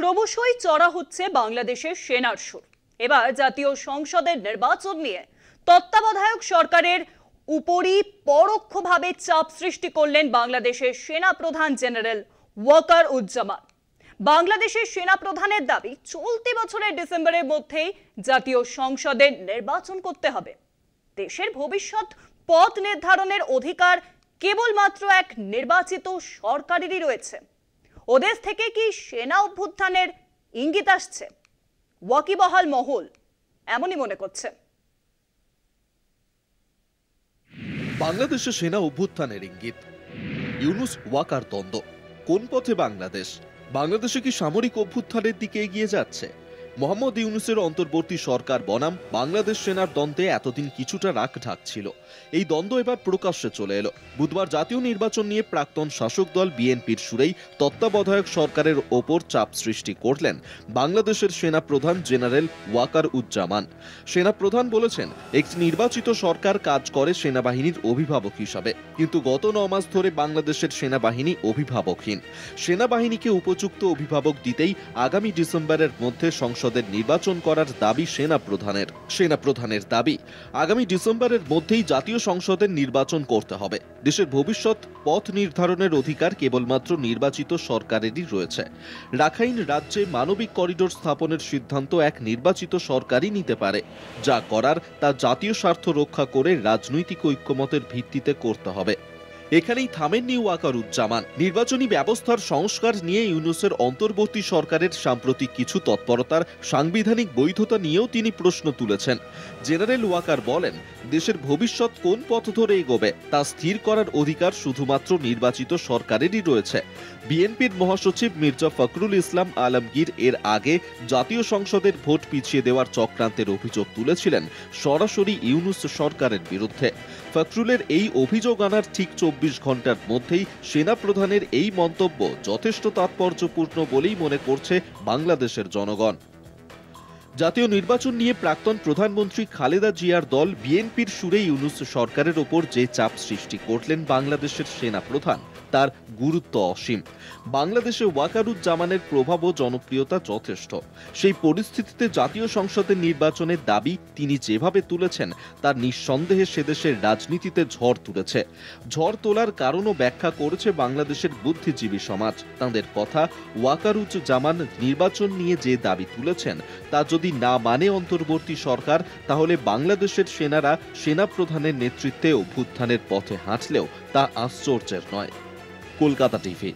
ক্রমশই চড়া হচ্ছে বাংলাদেশের সেনার সুর। এবার জাতীয় সংসদের নির্বাচন নিয়ে তত্ত্বাবধায়ক সরকারের উপরই পরোক্ষভাবে চাপ সৃষ্টি করলেন বাংলাদেশের সেনা প্রধান জেনারেল ওয়াকার উজ্জামান। বাংলাদেশের সেনা প্রধানের দাবি, চলতি বছরের ডিসেম্বরের মধ্যেই জাতীয় সংসদের নির্বাচন করতে হবে। দেশের ভবিষ্যৎ পথ নির্ধারণের অধিকার কেবলমাত্র এক নির্বাচিত সরকারেরই রয়েছে। ওদেশ থেকে কি সেনা অভ্যুত্থানের ইঙ্গিত আসছে? ওয়াকিবহাল মহল এমনই মনে করছে। বাংলাদেশের সেনা অভ্যুত্থানের ইঙ্গিত, ইউনূস ওয়াকার দ্বন্দ্ব। কোন পথে বাংলাদেশ? বাংলাদেশে কি সামরিক অভ্যুত্থানের দিকে এগিয়ে যাচ্ছে? মোহাম্মদ ইউনূসের অন্তর্বর্তী সরকার বনাম বাংলাদেশ সেনার দ্বন্দ্বে এতদিন কিছুটা রাখঢাক ছিল। এই দ্বন্দ্ব এবার প্রকাশ্যে চলে এলো। বুধবার জাতীয় নির্বাচন নিয়ে প্রাক্তন শাসক দল বিএনপির সুরেই তত্ত্বাবধায়ক সরকারের ওপর চাপ সৃষ্টি করলেন বাংলাদেশের সেনা প্রধান জেনারেল ওয়াকার উজ্জামান। সেনা প্রধান বলেছেন, একটি নির্বাচিত সরকার কাজ করে সেনাবাহিনীর অভিভাবক হিসাবে, কিন্তু গত 9 মাস ধরে বাংলাদেশের সেনাবাহিনী অভিভাবকহীন। সেনাবাহিনীকে উপযুক্ত অভিভাবক দিতেই আগামী ডিসেম্বরের মধ্যে সংসদের নির্বাচন করার দাবি সেনা প্রধানের দাবি, আগামী ডিসেম্বরের মধ্যেই জাতীয় সংসদের নির্বাচন করতে হবে। দেশের ভবিষ্যৎ পথ নির্ধারণের অধিকার কেবলমাত্র নির্বাচিত সরকারেরই রয়েছে। রাখাইন রাজ্যে মানবিক করিডোর স্থাপনের সিদ্ধান্ত এক নির্বাচিত সরকারই নিতে পারে। যা করার তা জাতীয় স্বার্থ রক্ষা করে রাজনৈতিক ঐক্যমতের ভিত্তিতে করতে হবে। এখানেই থামেননি ওয়াকার উজ্জামান। নির্বাচনী ব্যবস্থার সংস্কার নিয়ে ইউনূসের অন্তর্বর্তী সরকারের সাম্প্রতিক কিছু তৎপরতার সাংবিধানিক বৈধতা নিয়েও তিনি প্রশ্ন তুলেছেন। জেনারেল ওয়াকার বলেন, দেশের ভবিষ্যৎ কোন পথ ধরে এগোবে তা স্থির করার অধিকার শুধুমাত্র নির্বাচিত সরকারেরই রয়েছে। বিএনপির মহাসচিব মির্জা ফখরুল ইসলাম আলমগীর এর আগে জাতীয় সংসদের ভোট পিছিয়ে দেওয়ার চক্রান্তের অভিযোগ তুলেছিলেন সরাসরি ইউনূস সরকারের বিরুদ্ধে। ফখরুলের এই অভিযোগ আনার ঠিক 24 ঘন্টার মধ্যেই সেনা প্রধানের এই মন্তব্য যথেষ্ট তাৎপর্যপূর্ণ বলেই মনে করছে বাংলাদেশের জনগণ। জাতীয় নির্বাচন নিয়ে প্রাক্তন প্রধানমন্ত্রী খালেদা জিয়ার দল বিএনপির সুরে ইউনূস সরকারের ওপর যে চাপ সৃষ্টি করলেন বাংলাদেশের সেনা প্রধান, তার গুরুত্ব অসীম। বাংলাদেশে ওয়াকারুজ্জামানের প্রভাব ও জনপ্রিয়তা যথেষ্ট। সেই পরিস্থিতিতে জাতীয় সংসদের নির্বাচনের দাবি তিনি যেভাবে তুলেছেন, তার নিঃসন্দেহে সেদেশের রাজনীতিতে ঝড় তুলেছে। ঝড় তোলার কারণও ব্যাখ্যা করেছে বাংলাদেশের বুদ্ধিজীবী সমাজ। তাঁদের কথা, ওয়াকারুজ্জামান নির্বাচন নিয়ে যে দাবি তুলেছেন তা যদি না মানে অন্তর্বর্তী সরকার, তাহলে বাংলাদেশের সেনারা সেনা প্রধানের নেতৃত্বে অভ্যুত্থানের পথে হাঁটলেও তা আশ্চর্যের নয়। কলকাতা টিভি।